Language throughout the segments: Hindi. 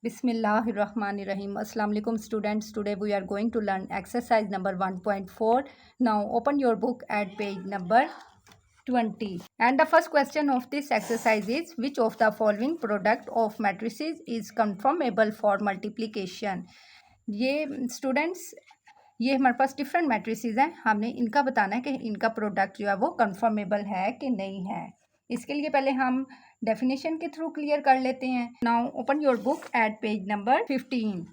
Bismillahirrahmanirrahim. Assalamu alaikum students. Today we are going to learn exercise number 1.4. Now open your book at page number 20. And the first question of this exercise is, which of the following product of matrices is conformable for multiplication? ये students, ये हमारे पास डिफरेंट मैट्रिसेस हैं, हमने इनका बताना है कि इनका प्रोडक्ट जो है वो कंफर्मेबल है कि नहीं है। इसके लिए पहले हम डेफिनेशन के थ्रू क्लियर कर लेते हैं। Now open your book at page number 15।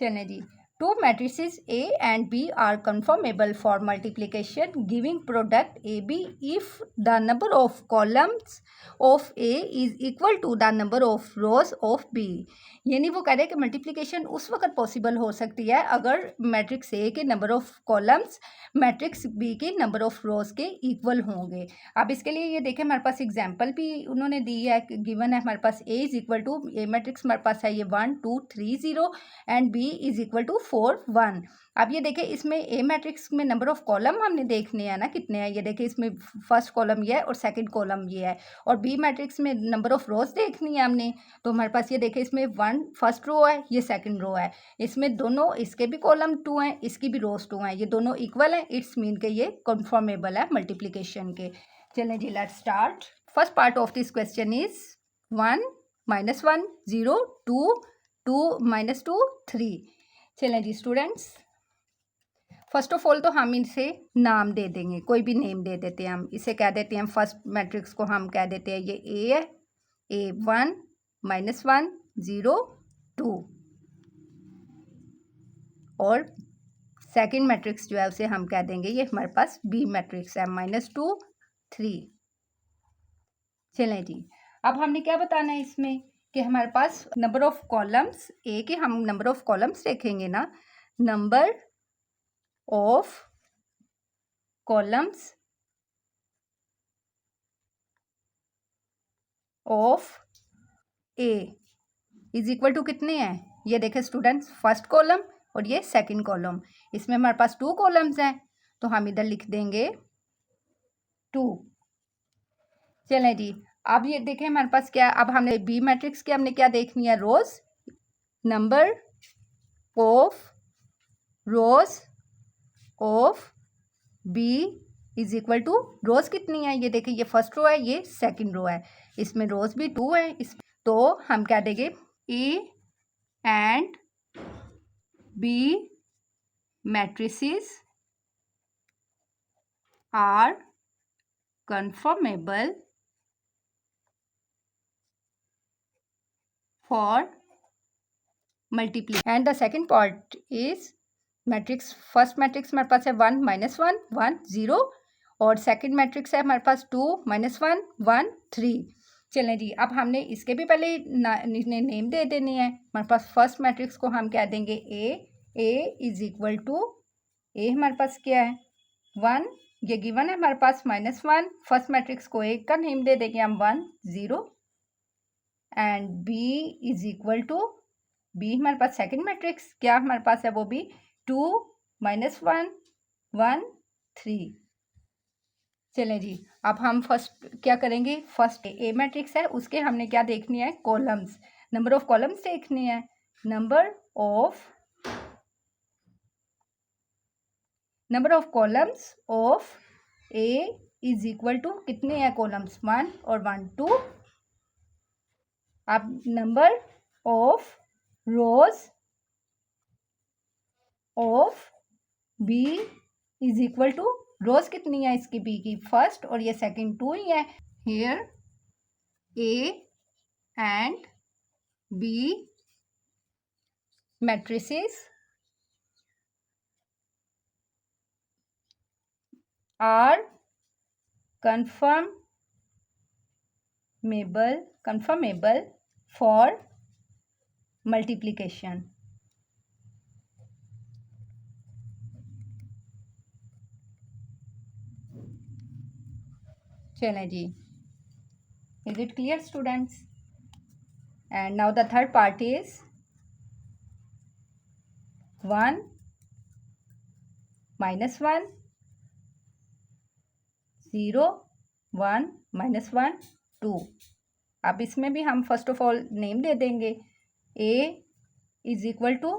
चलें जी। Two matrices A and B are conformable for multiplication giving product AB if the number of columns of A is equal to the number of rows of B। यानी वो कह रहे हैं कि मल्टीप्लिकेशन उस वक्त पॉसिबल हो सकती है अगर मैट्रिक्स ए के number of columns matrix B के नंबर ऑफ रोज के इक्वल होंगे। अब इसके लिए ये देखें, हमारे पास एग्जांपल भी उन्होंने दी है, गिवन है हमारे पास A is equal to, A matrix हमारे पास है ये 1 2 3 0 and B is equal to 4 1। अब ये देखें, इसमें ए मैट्रिक्स में नंबर ऑफ कॉलम हमने देखने हैं ना कितने हैं। ये देखें, इसमें फर्स्ट कॉलम ये है और सेकंड कॉलम ये है, और बी मैट्रिक्स में नंबर ऑफ रोज देखनी है हमने। तो हमारे पास ये देखें, इसमें 1 फर्स्ट रो है, ये सेकंड रो है, इसमें दोनों इसके भी कॉलम 2 हैं, इसकी भी रोज 2 हैं, ये दोनों इक्वल हैं। इट्स मीन के ये कन्फर्मेबल है मल्टीप्लिकेशन के। चलें जी, let's start. First part of this question is 1 -1 0 2 2 -2 3। चलें जी स्टूडेंट्स, फर्स्ट ऑफ ऑल तो हम इसे नाम दे देंगे, कोई भी नेम दे देते हैं। हम इसे कह देते हैं, फर्स्ट मैट्रिक्स को हम कह देते हैं ये ए है, A1 -1 0 2, और सेकंड मैट्रिक्स जो है उसे हम कह देंगे ये हमारे पास बी मैट्रिक्स है, -2 3। चलें जी, अब हमने क्या बताना है इसमें कि हमारे पास नंबर ऑफ कॉलम्स ए के, हम नंबर ऑफ कॉलम्स देखेंगे ना, number of columns of A is equal to कितने हैं। ये देखें स्टूडेंट्स, फर्स्ट कॉलम और ये सेकंड कॉलम, इसमें हमारे पास 2 कॉलम्स हैं तो हम इधर लिख देंगे 2। चलें जी, अब ये देखें हमारे पास क्या, अब हमने बी मैट्रिक्स के हमने क्या देखनी है, rows, number of rows of B is equal to, rows कितनी है, ये देखिए ये फर्स्ट रो है, ये सेकंड रो है, इसमें रोज भी 2 है। इस तो हम क्या देंगे, A and B matrices are conformable for multiplication, and the second part is matrix, first matrix हमारे पास है 1 -1 1 0, और सेकंड मैट्रिक्स है हमारे पास 2 -1 1 3। चलें जी, अब हमने इसके भी पहले नेम दे देने हैं। हमारे पास फर्स्ट मैट्रिक्स को हम कह देंगे ए इज इक्वल टू, ए हमारे पास क्या है 1, ये गिवन है हमारे पास -1, फर्स्ट मैट्रिक्स को एक का नेम दे देंगे हम 1 0, and B is equal to, B हमारे पास सेकंड मैट्रिक्स क्या हमारे पास है वो भी 2 -1 1 3। चलें जी, अब हम फर्स्ट क्या करेंगे, फर्स्ट ए मैट्रिक्स है उसके हमने क्या देखनी है, कॉलम्स, नंबर ऑफ कॉलम्स देखनी है। Number of columns of A is equal to, कितने हैं कॉलम्स, 1 और 1 2। अब number of rows of B is equal to, rows कितनी है इसकी बी की, फर्स्ट और ये सेकंड 2 ही है। Here A and B matrices are conformable for multiplication। चलें जी, is it clear students? And now the third part is 1 -1 0 1 -1 2। अब इसमें भी हम फर्स्ट ऑफ ऑल नेम दे देंगे, a is equal to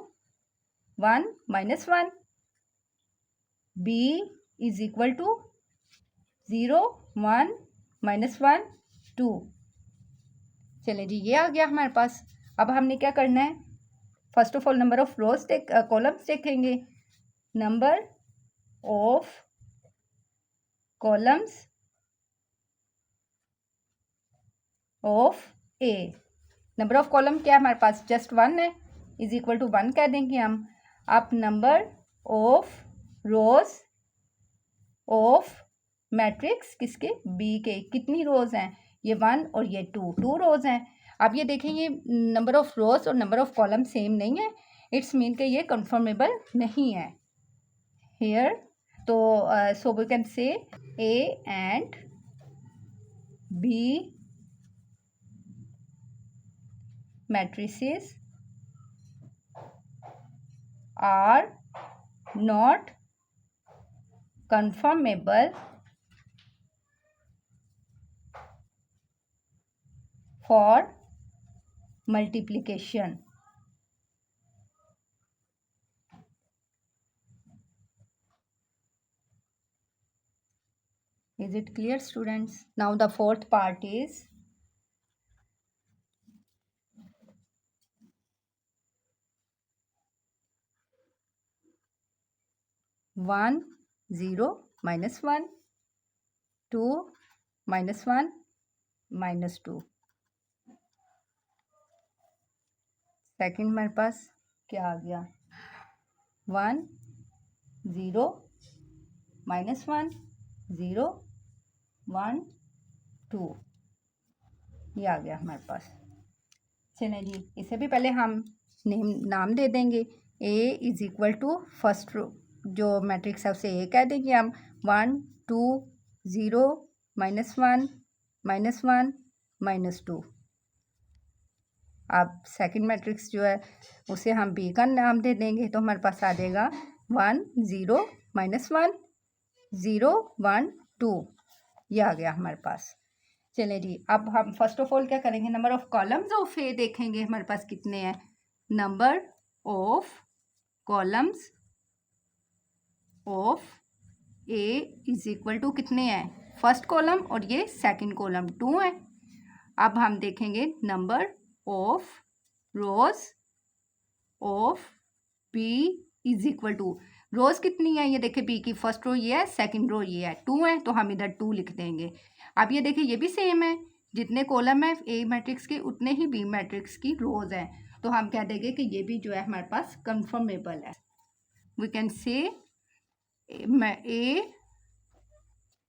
1 minus 1, b is equal to 0 1 minus 1 2। चलिए जी, ये आ गया हमारे पास। अब हमने क्या करना है, first of all number of rows columns देखेंगे। Number of columns of A, number of column क्या है हमारे पास, जस्ट 1 है, इज इक्वल टू 1 कह देंगे हम। अब number of rows of matrix किसके, बी के, कितनी रोज हैं, ये 1 और ये 2 रोज हैं। अब ये देखें, ये नंबर ऑफ रोज और नंबर ऑफ कॉलम सेम नहीं है, इट्स मीन कि ये कन्फर्मेबल नहीं है हेयर। तो सो we can say A and B matrices are not conformable for multiplication. Is it clear, students? Now the fourth part is one 0 minus 1 2 minus 1 minus 2। Second हमारे पास क्या आ गया, 1 0 minus 1 0 1 2, ये आ गया हमारे पास। चलिए जी, इसे भी पहले हम नाम दे देंगे। A is equal to first row जो मैट्रिक्स है उसे ए कह देंगे हम, 1 2 0 माइनस 1 माइनस 1 माइनस 2। अब सेकंड मैट्रिक्स जो है उसे हम बी का नाम दे देंगे, तो हमारे पास आ जाएगा 1 0 माइनस 1 0 1 2, ये आ गया हमारे पास। चलिए जी, अब हम फर्स्ट ऑफ ऑल क्या करेंगे, number of columns of A देखेंगे हमारे पास कितने हैं। Number of columns of A is equal to कितने हैं, फर्स्ट कॉलम और ये सेकंड कॉलम 2 है। अब हम देखेंगे number of rows of B is equal to, rows कितनी है, ये देखिए बी की फर्स्ट रो ये है, सेकंड रो ये है, 2 है, तो हम इधर 2 लिख देंगे। अब ये देखिए ये भी सेम है, जितने कॉलम है ए मैट्रिक्स के उतने ही बी मैट्रिक्स की रोज हैं, तो हम कह देंगे कि ये भी जो है हमारे पास कंफर्मेबल है। We can say A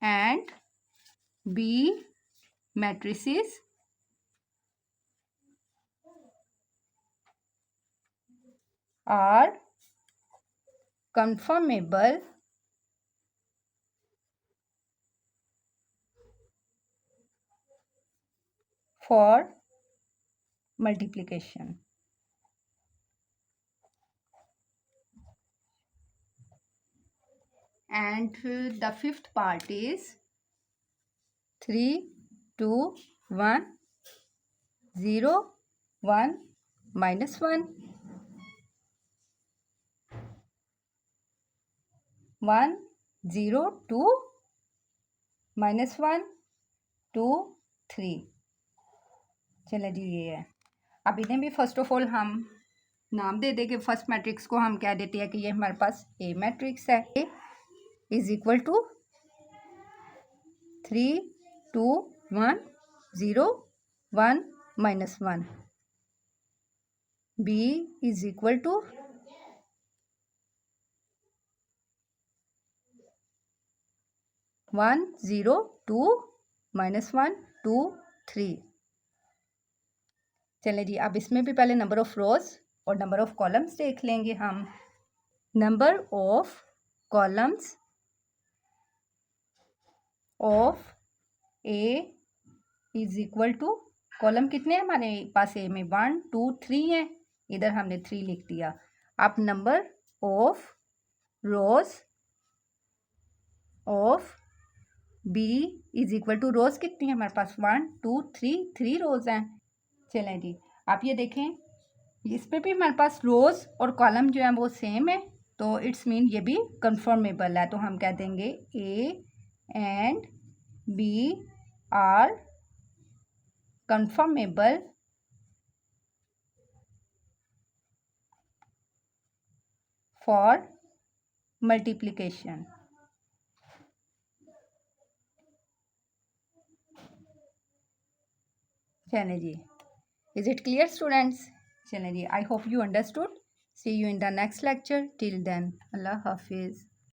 and B matrices are conformable for multiplication. And the fifth part is 3 2 1 0 1 minus 1 1 0 2 minus 1 2 3। चलिए जी, ये है। अब इन्हें भी फर्स्ट ऑफ ऑल हम नाम दे देंगे। फर्स्ट मैट्रिक्स को हम क्या देते हैं कि ये हमारे पास ए मैट्रिक्स है, A is equal to 3 2 1 0 1 minus 1, B is equal to 1 0 2 minus 1 2 3। चलिए जी, अब इसमें भी पहले नंबर ऑफ रोज और नंबर ऑफ कॉलम्स देख लेंगे हम। Number of columns of A is equal to, column कितने हैं हमारे पास ए में, 1 2 3 है, इधर हमने 3 लिख दिया। अब number of rows of B is equal to rows कितनी है हमारे पास 1 2 3 3 रोज़ हैं। चलें जी, आप ये देखें इस पे भी हमारे पास रोज़ और कॉलम जो है वो सेम है, तो इट्स मीन ये भी कंफर्मेबल है। तो हम कह देंगे A and B are conformable for multiplication. चलें जी, इज इट क्लियर स्टूडेंट्स? चलें जी, I hope you understood. See you in the next lecture. Till then, अल्लाह हाफिज़।